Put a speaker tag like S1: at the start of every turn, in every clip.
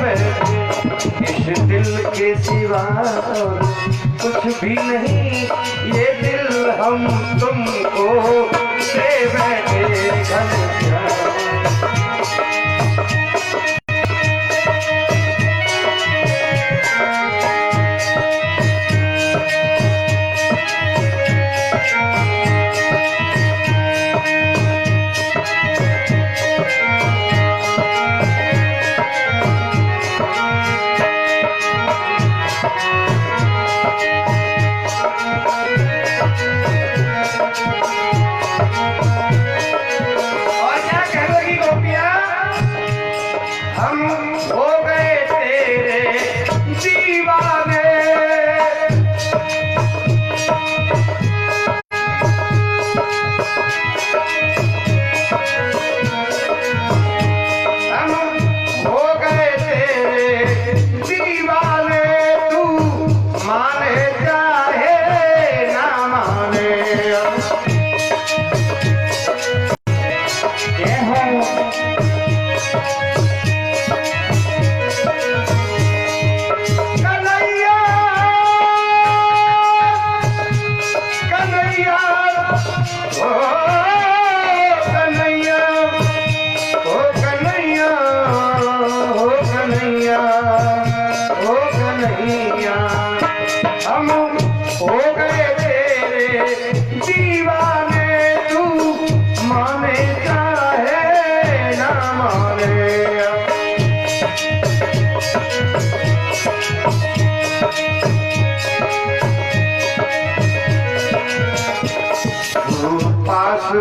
S1: बैठे इस दिल के सिवा कुछ भी नहीं, ये दिल हम तुमको दे बैठे घनश्याम।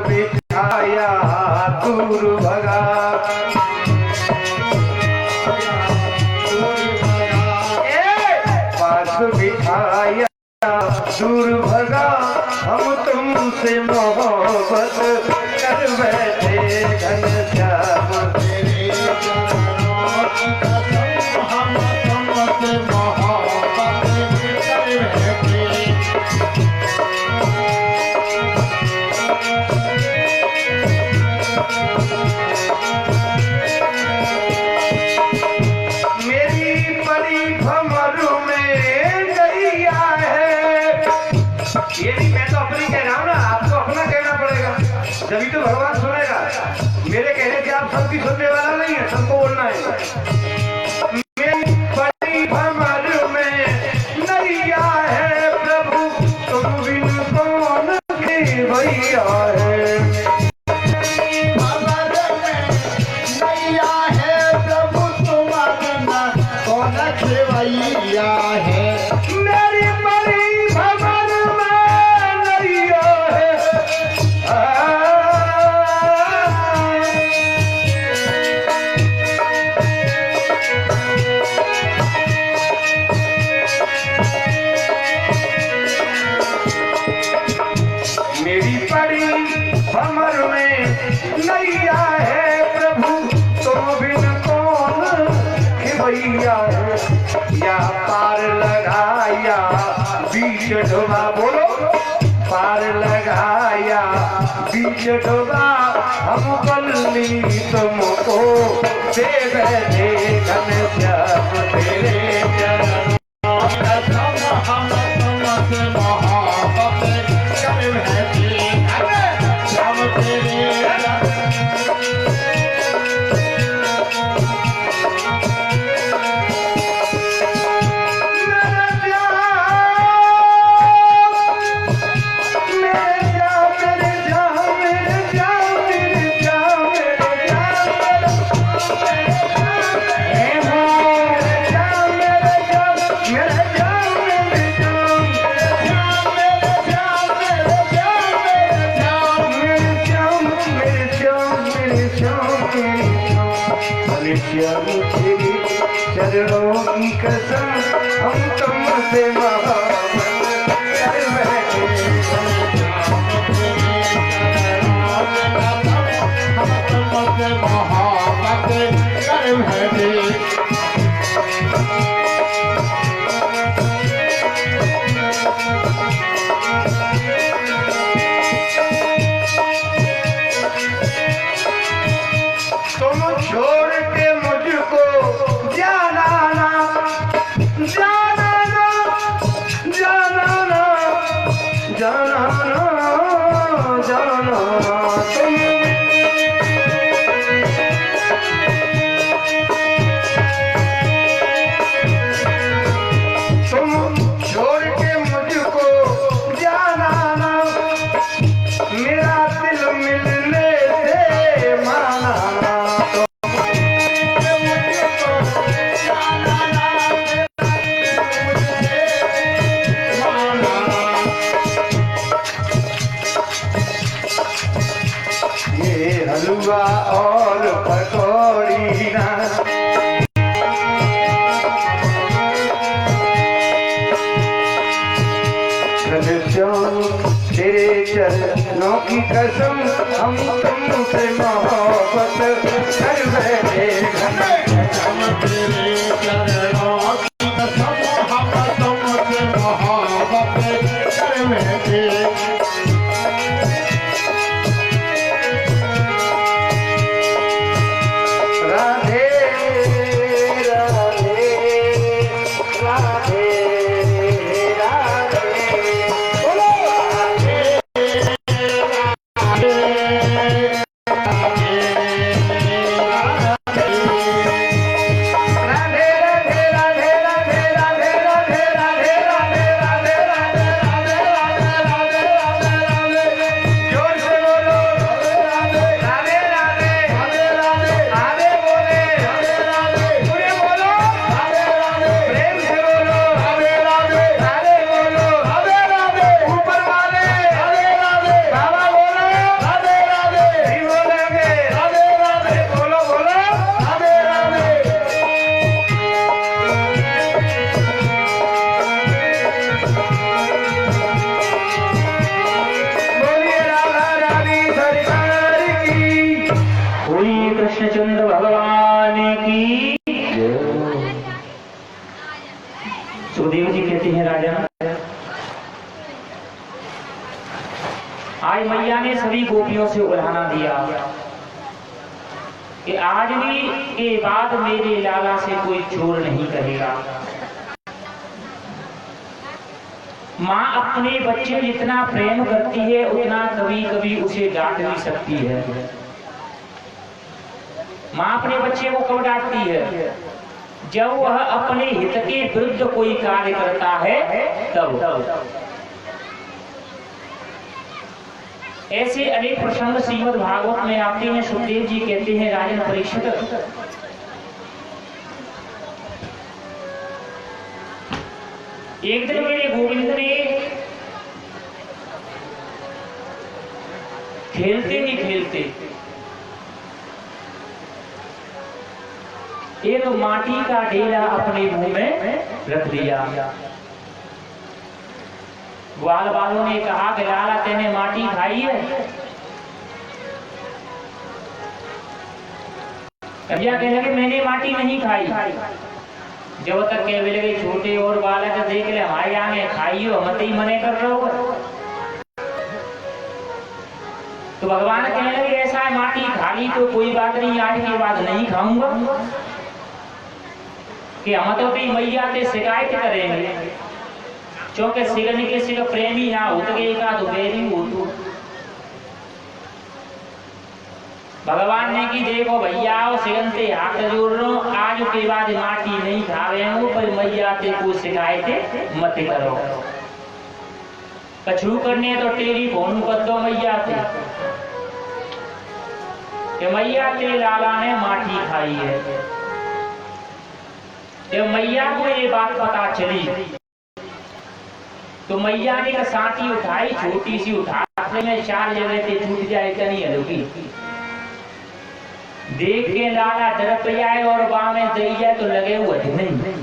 S1: बिठाया दूर भगा, पास बिठाया दूर भगा, हम तुमसे मोहब्बत कर बैठे घनश्याम। हम तुमसे मोहब्बत कर बैठे। जब तो भगवान सुनेगा, मेरे कहने से आप सबकी सुनने वाला नहीं है, सबको बोलना है। मेरी बड़ी भंवर में नैया है प्रभु, तुम बिन कौन के भैया है। भंवर में नैया है प्रभु, तुम बिन कौन के भैया है। मेरी बड़ी भंवर में नैया है, मेरी बड़ी भंवर में नैया है प्रभु, तुम बिन कौन खिवैया है। या पार लगाया बीच डोबा, बोलो पार लगाया बीच डोबा, हम बल्ली तुमको दे बैठे घनश्याम तेरे चरण। हम तुमसे मोहब्बत कर बैठे घनश्याम तेरे चरण। तेरी चरणों की कसम, हम तुमसे मोहब्बत कर बैठे। हम तुमसे मोहब्बत कर बैठे। तुम छोड़ के मुझको जाना जाना जाना तुम छोड़ के मुझको जाना ना, मेरा दिल मिलने से माना ना। हलवा और पकौड़ी ना तेरे चरणों की कसम हम तुमसे मोहब्बत कर बैठे। तेरे चरणों की कसम हम तुमसे मोहब्बत कर बैठे। कृष्णचंद्र भगवान की। सुखदेव जी कहते हैं राजा, आज मैया ने सभी गोपियों से उल्हाना दिया कि आज भी के बाद मेरे लाला से कोई चोर नहीं करेगा। माँ अपने बच्चे जितना प्रेम करती है उतना कभी कभी उसे डांट भी सकती है। माँ अपने बच्चे को कब डांटती है? जब वह अपने हित के विरुद्ध कोई कार्य करता है तब। ऐसे अनेक प्रसंग श्रीमद् भागवत में आते हैं। सुखदेव जी कहते हैं, राजन परीक्षित, एक दिन मेरे गोविंद ने खेलते ही खेलते एक माटी का ढेला अपने मुंह में रख दिया। ग्वाल वालों ने कहा कि लाला तेने माटी खाई है? कन्हैया कहने लगे मैंने माटी नहीं खाई। जब तक कह लगे छोटे और बालक देख ले हमारे आगे खाई हो, मत ही मने कर रहे हो। तो भगवान कहने लगे ऐसा है, माटी खा ली तो कोई बात नहीं, आज के बाद नहीं खाऊंगा कि हम तो भी मैया से शिकायत करेंगे, क्योंकि सिगन के सिग प्रेमी ना उतगे का दुबेरी हो। भगवान ने की देखो भैया सिगन से हाथ जोड़ लो, आज के बाद माटी नहीं खावे पर मैया से कोई शिकायत मत करो। कछू करने तो तेरी फोन कर दो मैया से कि मैया के लाला ने माटी खाई है। जब मैया को ये बात पता चली तो मैया ने का साथी उठाई, छोटी सी उठाने में 4 जगह से छूट जाए नहीं हल्की। देख के लाला डर जाए और बाह में दे जाए तो लगे हुए नहीं।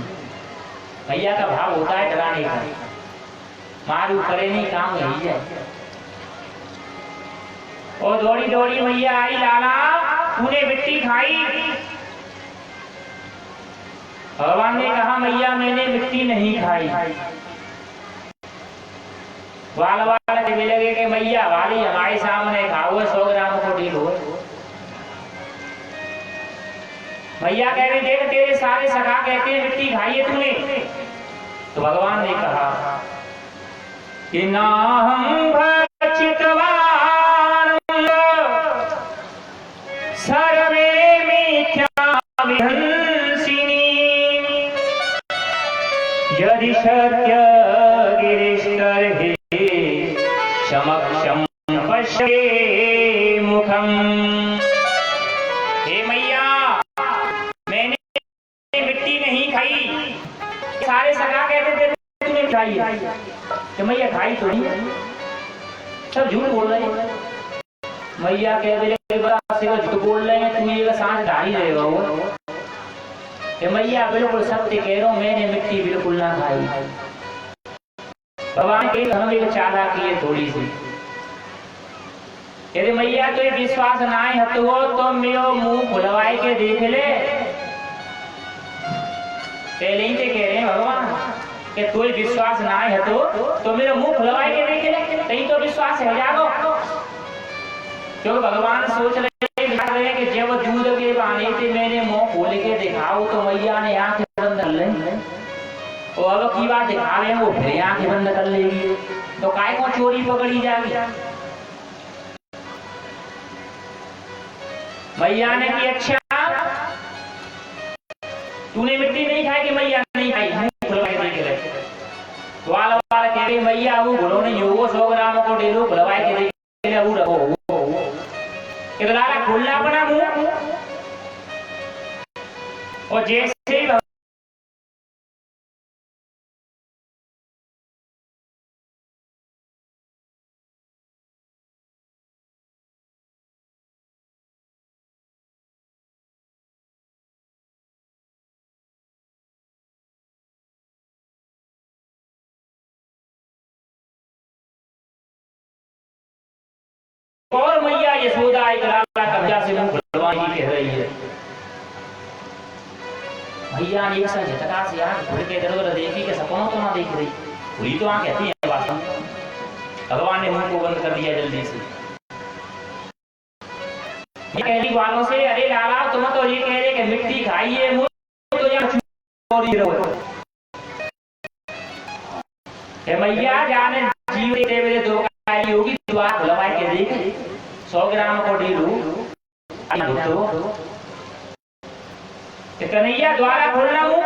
S1: मैया का भाव होता है डराने का, मारू करे नहीं काम यही है। और दौड़ी दौड़ी मैया आई, लाला तूने मिट्टी खाई? भगवान ने कहा मैया मैंने मिट्टी नहीं खाई। वाल वाल के लगे कि मैया वाली हमारे सामने खाओ 100 ग्राम को ढील हो। मैया कह रही देख तेरे सारे सखा कहते हैं मिट्टी खाई है तूने। तो भगवान ने कहा
S2: कि नाहं भक्षितवान् सर्वे मिथ्या विहंसिनी यदि सत्य गिरिस्तर्हि समक्षं पश्ये मुखम। हे मैया, मैंने मिट्टी नहीं खाई। सारे सगा कहते थे तूने खाई है, तो मैया खाई तो नहीं, सब झूठ बोल रहे हैं। मैया कह रहे झूठ बोल रहे हैं, तुम्हें ये सांस ढाई रहेगा वो। मैया बिल्कुल सत्य कह रहा हूं, मैंने मिट्टी बिल्कुल ना खाई। भगवान के हम एक चालाकी है थोड़ी सी। यदि मैया तो विश्वास ना है तो मेरो मुंह खुलवाए के देख ले। पहले ही कह रहे हैं भगवान कि तू विश्वास ना है तो मेरा मुंह खुलवाए के देख ले, कहीं तो विश्वास है जागो। क्योंकि भगवान सोच रहे हैं कि जब दूध के बहाने से मैंने मुंह खोल के दिखाओ तो मैया ने आंखें बंद कर लेंगी, और अब की बात दिखा रहे हैं वो फिर आंखें बंद कर लेगी, तो काय को चोरी पकड़ी जाएगी। मैया ने की अच्छा तूने मिट्टी नहीं खाई कि मैया नहीं खाई, मुंह खुलवा के देख ले। वाल वाल कह रही मैया वो बोलो नहीं हो 100 ग्राम को डेलो खुलवाए के देख ले, वो रखो वो इतना खुलना बना मुंह। और जैसे ही और मैया यशोदा एक लाला कब्जा से मुंह खुलवाने की कह रही है। भैया ने एक साथ झटका से आंख खोल के इधर उधर देखी कि सपनों तो ना देख रही, पूरी तो आंख कहती है वास्तव में। भगवान ने मुंह को बंद कर दिया जल्दी से। कहली वालों से अरे लाला तुम तो ये कह रहे कि मिट्टी खाई है, मुंह तो यहाँ चोरी रहो। मैया जाने जीव देवे दो काई होगी, द्वार खुलवाए के देख 100 ग्राम को ढीलू कन्हैया द्वारा खोलना हूं।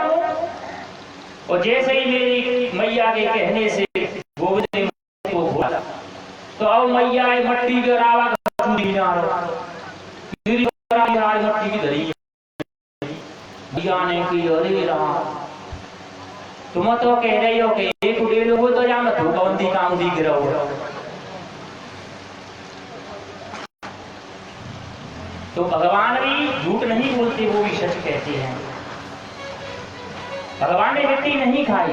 S2: और जैसे ही मेरी मैया के कहने से गोविंद ने को खोला तो अब मैया मट्टी के रावा मट्टी की धरी ने की अरे रहा तुम तो कह रही हो कि एक उड़ेलो हो तो जान तू कौंदी काम दी गिरा हो। तो भगवान भी झूठ नहीं बोलते, वो भी सच कहते हैं। भगवान ने मिट्टी नहीं खाई,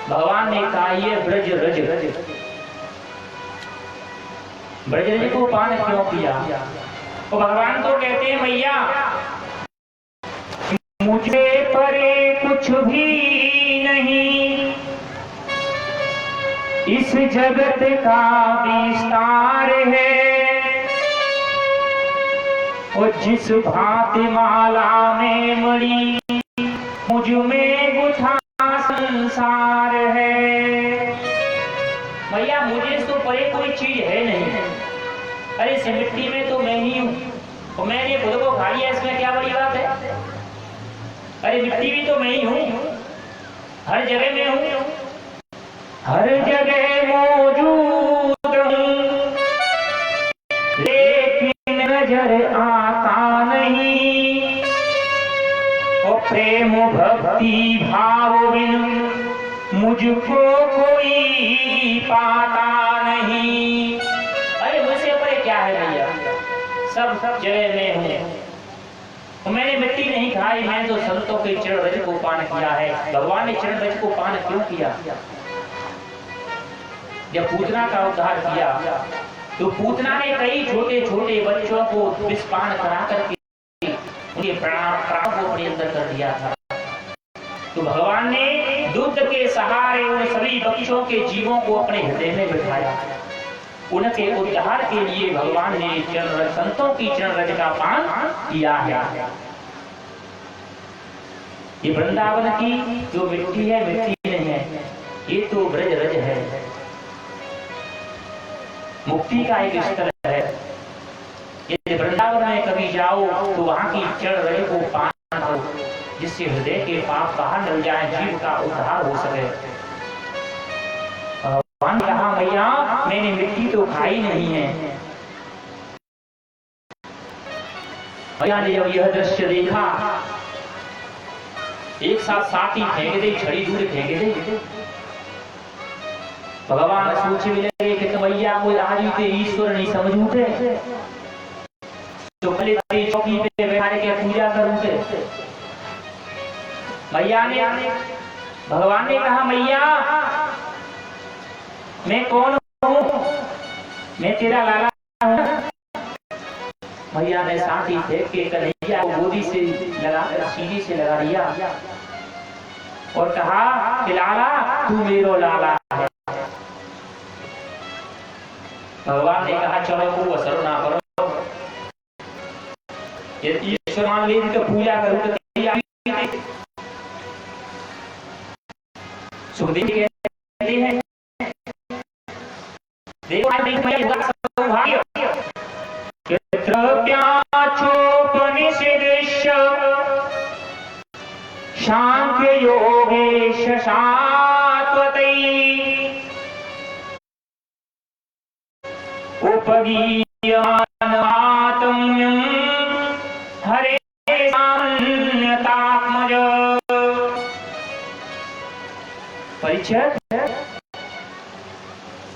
S2: भगवान ने खाई है ब्रज रज। ब्रज रज को पान क्यों किया? तो भगवान तो कहते हैं मैया मुझे परे कुछ भी नहीं, इस जगत का विस्तार है, और जिस भांति माला में मणि मुझ में गुथा संसार है। भैया मुझे तो परे कोई चीज है नहीं, अरे इस मिट्टी में तो मैं ही हूँ, और मैंने खुद को खा लिया, इसमें क्या बड़ी बात है? अरे मिट्टी भी तो मैं ही हूँ, हर जगह में हूँ, हर जगह मौजूद हूँ, लेकिन नजर आता नहीं, और प्रेम भक्ति भाव बिन मुझको कोई पाता नहीं। अरे मुझसे परे क्या है भैया, सब जगह में हूँ। मैंने मिट्टी नहीं खाई, मैं तो संतों के चरण रज को पान किया है। भगवान ने चरण रज को पान क्यों किया? जब पूतना का उद्धार किया तो पूतना ने कई छोटे छोटे बच्चों को विषपान करा करके उनके प्राण को अपने अंदर कर दिया था। तो भगवान ने दूध के सहारे उन सभी बच्चों के जीवों को अपने हृदय में बिठाया। उनके उद्धार के लिए भगवान ने चरण संतों की चरण रज का पान किया है। ये वृंदावन की जो मिट्टी है, मिट्टी नहीं है, ये तो ब्रज रज है, मुक्ति का एक स्तर है। यदि वृंदावन में कभी जाओ तो वहां की चढ़ रहे को पान करो, जिससे हृदय के पाप बाहर निकल जाए, जीव का उद्धार हो सके। भगवान ने कहा मैया मैंने मिट्टी तो खाई नहीं है। मैया ने जब यह दृश्य देखा, एक साथ साथी फेंक दे, छड़ी दूर फेंक दे। भगवान सोचने भी लगे कि मैया कोई आज भी ईश्वर नहीं समझू थे, तो पहले तेरी चौकी पे बैठा के पूजा करूं थे। मैया ने, भगवान ने कहा मैया मैं कौन हूं, मैं तेरा लाला हूं। मैया ने साथी फेंक के कन्हैया को गोदी से लगाकर सीढ़ी से लगा दिया और कहा कि लाला तू मेरो लाला है। भगवान ने कहा चलो को असर ना करो, यदि ईश्वर मान ले तो पूजा करूं तो सुखदेव कहते हैं देखो सौभाग्य कृत्याचोपनिषदस्य सांख्य योगेश सात्वतै उपगीयमानमात्म्यं हरे सान्यतात्मज। परीक्षित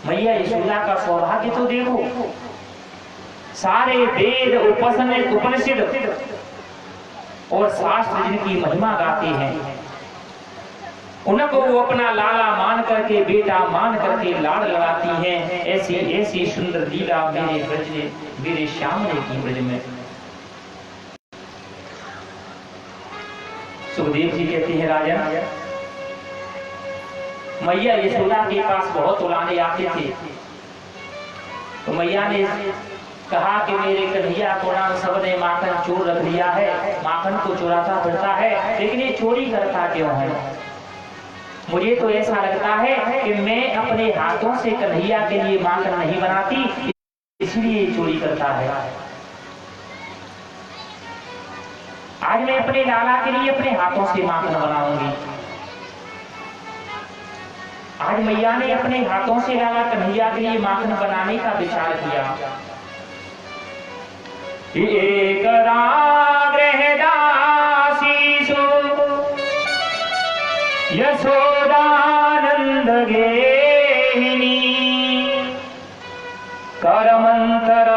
S2: मैया यशोदा का सौभाग्य तो देखो, सारे वेद उपनिषद और शास्त्र जिनकी महिमा गाते हैं, उनको वो अपना लाला मान करके, बेटा मान करके लाड़ लगाती हैं। ऐसी ऐसी सुंदर लीला मेरे ब्रज ने, मेरे श्याम ने की ब्रज में। सुखदेव जी कहते हैं राजन, मैया यशोदा के पास बहुत उलाने आते थे, तो मैया ने कहा कि मेरे कन्हैया को नाम सबने माखन चोर रख लिया है, माखन को चुराता फिरता है, लेकिन ये चोरी करता क्यों है? मुझे तो ऐसा लगता है कि मैं अपने हाथों से कन्हैया के लिए माखन नहीं बनाती, इसलिए चोरी करता है। आज मैं अपने लाला के लिए अपने हाथों से माखन बनाऊंगी। आज मैया ने अपने हाथों से लाला कन्हैया के लिए माखन बनाने का विचार किया। एक गृहदासीषु यशोदानंद गेहिनी करमंतर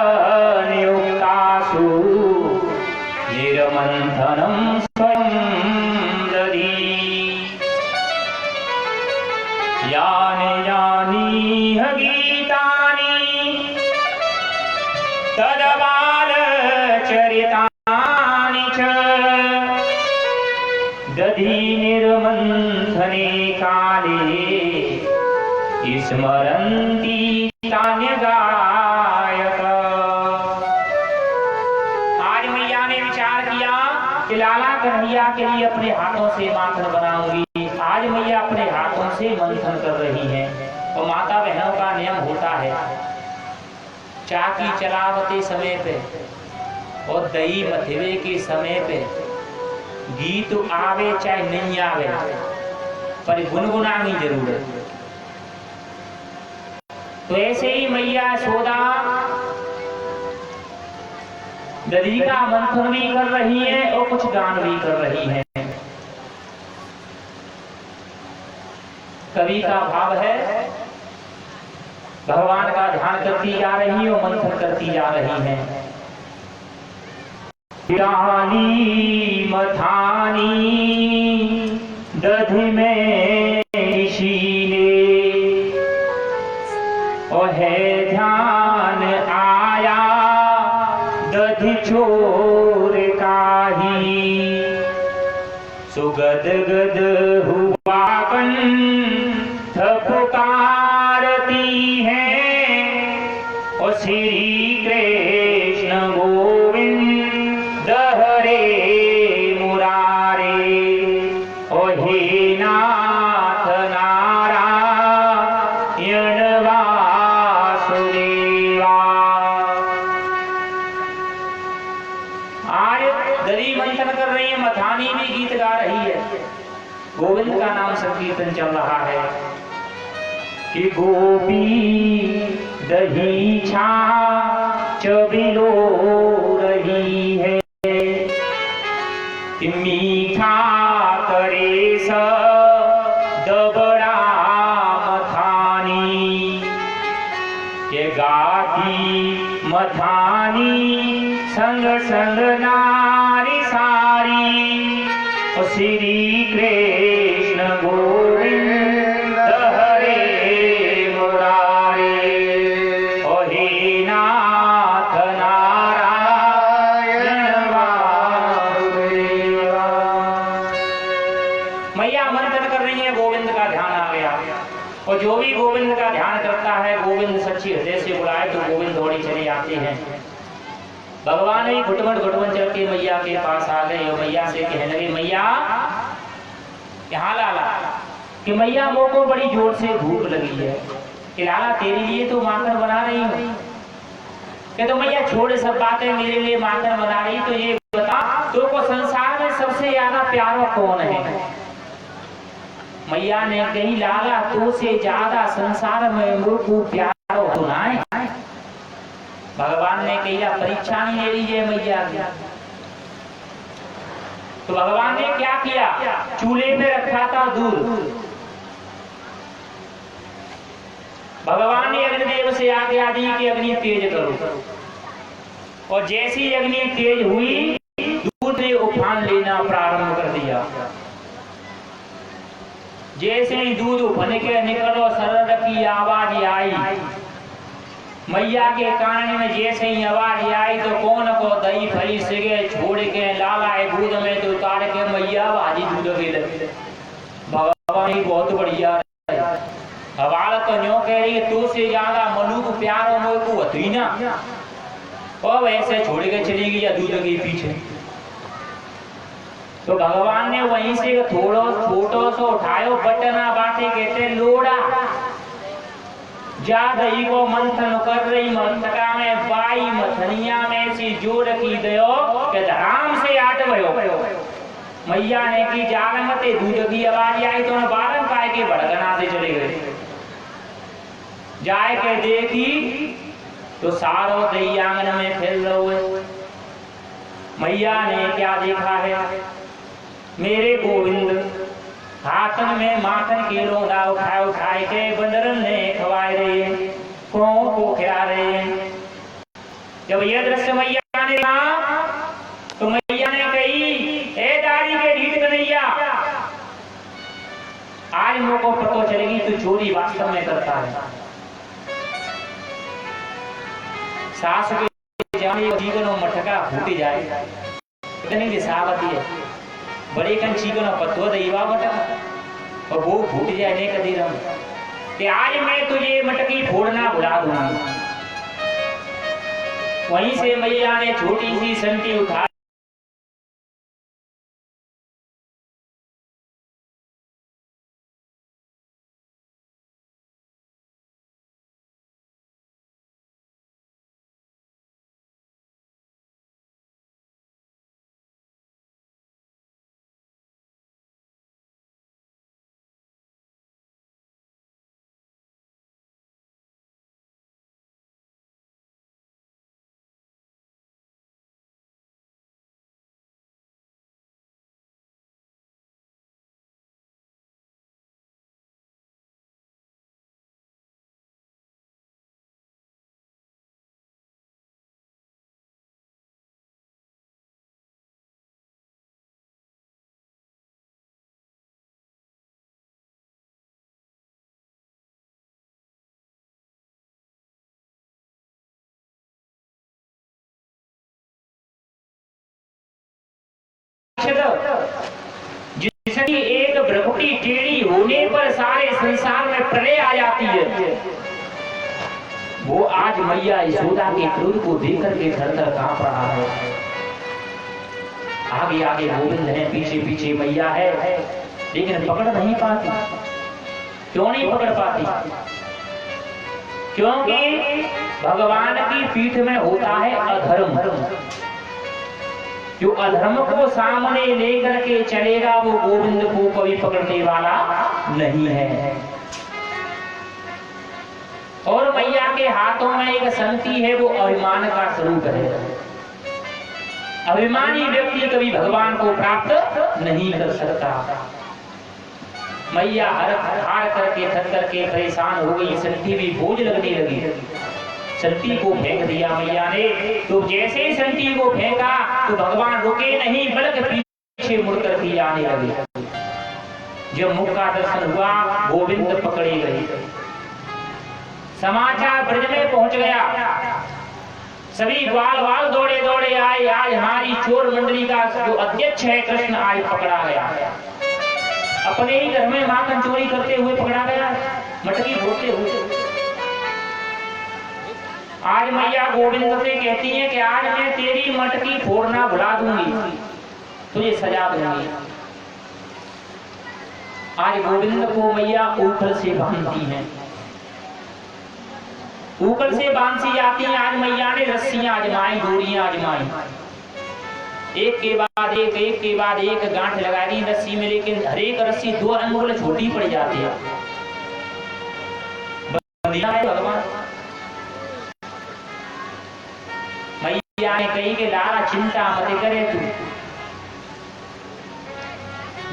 S2: नियुक्तासु निरमंथनं स्वयं दधी यानि यानि गीतानि तदबाल चरितानि च दधी निर्मंथने काले स्मरन्ति तान्यगायक। आज मैया ने विचार किया कि लाला कन्हैया के लिए अपने हाथों से माखन बनाऊंगी। आज मैया अपने हाथों से मंथन कर रही हैं, और माता बहनों का नियम होता है चाकी चलावते समय पे और दही मथवे के समय पे गीत आवे चाहे नहीं आवे, पर गुनगुनानी जरूर है। तो ऐसे ही मैया यशोदा दधी का मंथन भी कर रही है और कुछ गान भी कर रही है। कवि का भाव है भगवान का ध्यान करती जा रही है और मंथन करती जा रही है। रानी मथानी दधि में शीले और है ध्यान आया दधि चोर काही सुगद गद हुआ कंठ पुकारती है और श्री कृष्ण गोविंद हरे मुरारे ओ हे नाथ नारायण वासुदेवा। आज दरी मंथन कर रही है, मथानी भी गीत गा रही है, गोविंद का नाम संकीर्तन चल रहा है कि गोपी दही छाछ बिलो रही है, कि मीठा करे दबड़ा मथानी, के गाती मथानी संग संग नारी सारी, श्री कृष्ण गोविंद हरे मुरारी, ओ हे नाथ नारायण वासुदेवा। मैया मंथन कर रही है, गोविंद का ध्यान आ गया, और जो भी गोविंद का ध्यान करता है, गोविंद सच्ची हृदय से बुलाए तो गोविंद दौड़ी चले आते हैं। भगवान ही घुटमट चल के मैया के पास आ गए और मैया से कहने लगे, मैया यहाँ लाला, कि मैया मोको बड़ी जोर से भूख लगी है, कि लाला तेरे लिए तो माखन बना रही हूँ। कि तो मैया छोड़ सब बातें, मेरे लिए माखन बना रही, तो ये बता तो को संसार में सबसे ज्यादा प्यारा कौन है? मैया ने कही, लाला तो से ज्यादा संसार में मुझको प्यारो तो ना है। भगवान ने कहा, परीक्षा नहीं ले लीजिए मैया की। तो भगवान ने क्या किया, चूल्हे पे रखा था दूध, भगवान ने अग्निदेव से आज्ञा दी कि अग्नि तेज करो, और जैसी अग्नि तेज हुई, दूध ने उफान लेना प्रारंभ कर दिया। जैसे ही दूध उफन के निकलो, सरर की आवाज आई। मैया के कान में जैसे ही आवाज आई, तो कौन को दही फरी सिगे छोड़ के लाला दूध में तो उतार के मैया भाजी दूध के लगे। भगवान ही बहुत बढ़िया हवाल तो न्यों कह रही है, तू से ज्यादा मनु को प्यार और मोह को हथी ना, और वैसे छोड़ के चली गई दूध के पीछे। तो भगवान ने वहीं से थोड़ो छोटो सो उठायो बटना बाटे, कहते लोड़ा जा दही को मंथन कर रही, मंथका में बाई मथनिया में सी जोड़ की दयो, के धराम से आट भयो। मैया ने की जाग मते दूध की आवाज आई, तो बारम काय के भड़कना से चले गए। जाए के देखी तो सारो दही आंगन में फैल रहे। मैया ने क्या देखा है, मेरे गोविंद हाथन में माखन के लोंदा उठाए के बंदरन ने खवाए रहे, कौन को खिला रहे। जब यह दृश्य मैया ने कहा, तो मैया ने कही, ए दाढ़ी के ढीठ कन्हैया, आज मोको पतो चलेगी तू चोरी वास्तव में करता है। सास के जाने जीवन और मटका फूट जाए, इतनी दिशावती है, बड़े कन चीकन पत्तो दैवा मटका और वो फूट जाए नहीं कदी रम, कि आज मैं तुझे मटकी फोड़ना भुला दूंगी। वहीं से मैया ने छोटी सी संटी उठा जिसकी एक भ्रकुटी टेढ़ी होने पर सारे संसार में प्रलय आ जाती है, वो आज मैया यशोदा के क्रोध को देख करके थर-थर कांप रहा है। आगे आगे गोविंद है, पीछे पीछे मैया है, लेकिन पकड़ नहीं पाती। क्यों नहीं पकड़ पाती? क्योंकि भगवान की पीठ में होता है अधर्म। जो अधर्म को सामने लेकर के चलेगा वो गोविंद को कभी पकड़ने वाला नहीं है। और मैया के हाथों में एक संति है, वो अभिमान का स्वरूप है। अभिमानी व्यक्ति कभी भगवान को प्राप्त नहीं कर सकता। मैया हार करके थक करके परेशान हो गई, संति भी बोझ लगने लगी। संति को फेंक दिया मैया ने। तो जैसे ही संति को फेंका तो भगवान रुके नहीं, बल्कि पीछे मुड़कर के आने लगे। जब मुख का दर्शन हुआ, गोविंद पकड़े गए। समाचार ब्रज में पहुंच गया। सभी ग्वाल वाल दौड़े दौड़े आए। आज हमारी चोर मंडली का जो अध्यक्ष है कृष्ण आज पकड़ा गया। अपने ही घर में माखन चोरी करते हुए पकड़ा गया, मटकी फोड़ते हुए। आज मैया गोविंद से कहती है कि आज मैं तेरी मटकी फोड़ना भुला दूंगी, तुझे सजा दूंगी। आज गोविंद को मैया ऊपर से बांधती हैं, ऊपर से बांधी जाती हैं। आज मैया ने रस्सियां आजमाई, डोरियां आजमाई, एक के बाद एक गांठ लगा दी रस्सी में, लेकिन हर एक रस्सी 2 अंगुल छोटी पड़ जाती है। भगवान मैया ने कही कि लाला चिंता मत करे तू,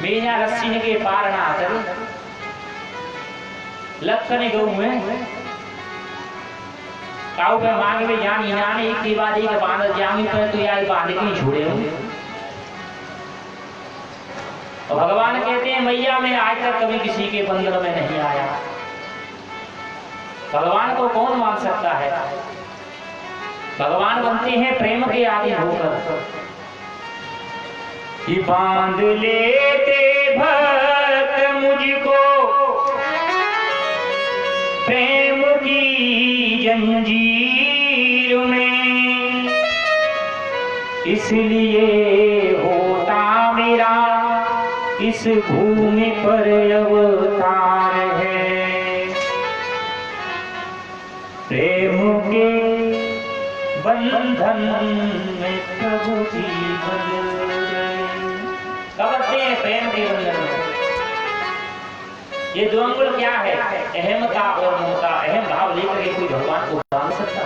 S2: मेरा रस्सी ने के पार ना करे। लखन गऊ में काऊ पे मांग में जान इनाने एक के बाद एक बांध जामी पर तो यार बांध के ही छोड़े हूं। और भगवान कहते हैं मैया मैं आज तक कभी किसी के बंधन में नहीं आया। भगवान को कौन मान सकता है? भगवान बनते हैं प्रेम के आदि होकर। कि बांध लेते भक्त मुझको प्रेम की जंजीर में, इसलिए होता मेरा इस भूमि पर अवतार है। प्रेम के बंधन में प्रभु जी बदल गए। कबते हैं प्रेम के बंधन में। ये 2 अंगुल क्या है? अहमता और ममता। अहम भाव लेकर के कोई भगवान को बांध सकता?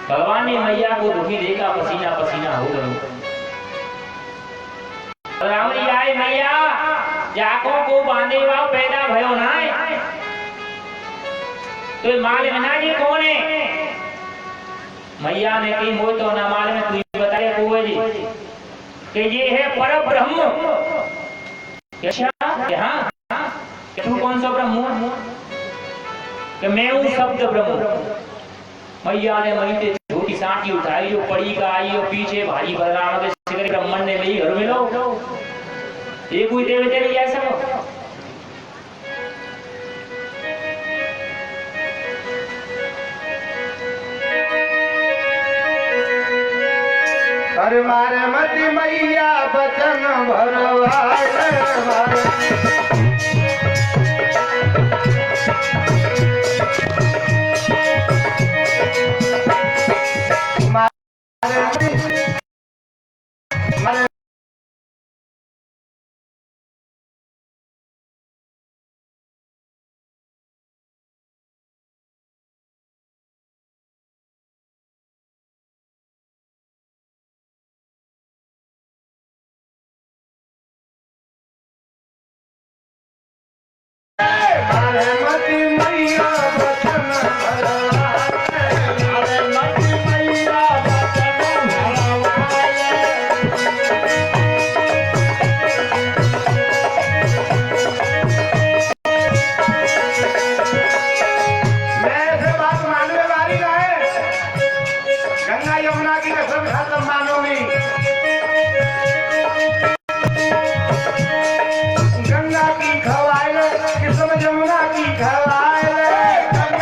S2: भगवान ने मैया को दुखी देखा, पसीना पसीना हो गए। राम जी आए, मैया जाको को बांधे वाओ पैदा भयो ना तो माल में ना ये कौन है? मैया ने कही मोह तो ना माल में तू बताए को जी कि ये है पर ब्रह्म। हाँ, तू कौन सा ब्रह्म? कि मैं हूँ शब्द ब्रह्म। मैया ने वहीं से छोटी सांटी उठाई जो पड़ी का आई और पीछे भारी बलराम के शिखर ब्राह्मण ने ली घर में लो एक हुई देवे तेरी ऐसा
S1: अरे मारे मती मैया बचन भरवाए मारे गंगा की खवाए किस्म जमुना की खवाए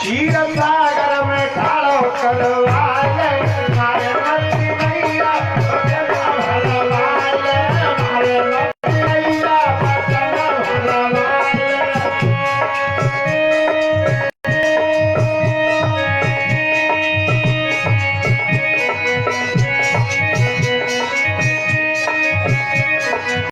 S1: चीरता